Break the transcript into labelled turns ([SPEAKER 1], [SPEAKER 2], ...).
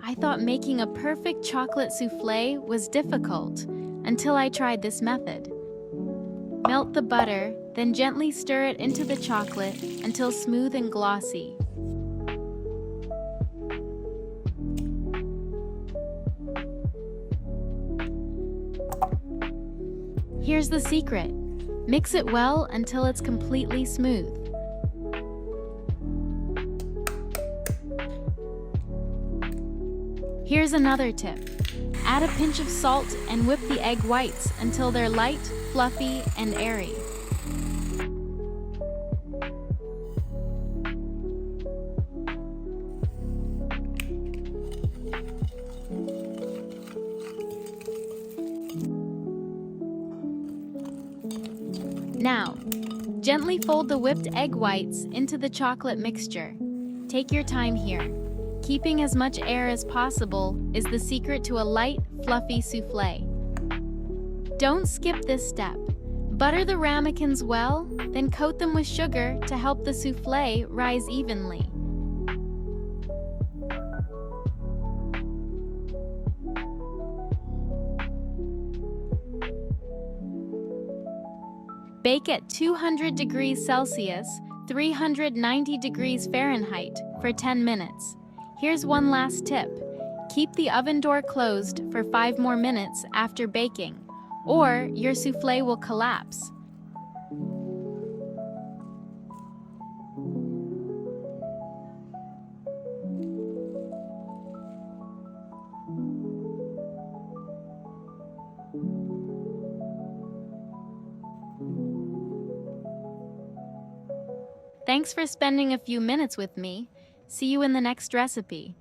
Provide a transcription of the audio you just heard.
[SPEAKER 1] I thought making a perfect chocolate soufflé was difficult until I tried this method. Melt the butter, then gently stir it into the chocolate until smooth and glossy. Here's the secret. Mix it well until it's completely smooth. Here's another tip. Add a pinch of salt and whip the egg whites until they're light, fluffy, and airy. Now, gently fold the whipped egg whites into the chocolate mixture. Take your time here. Keeping as much air as possible is the secret to a light, fluffy soufflé. Don't skip this step. Butter the ramekins well, then coat them with sugar to help the soufflé rise evenly. Bake at 200 degrees Celsius, 390 degrees Fahrenheit for 10 minutes. Here's one last tip. Keep the oven door closed for 5 more minutes after baking, or your soufflé will collapse. Thanks for spending a few minutes with me. See you in the next recipe.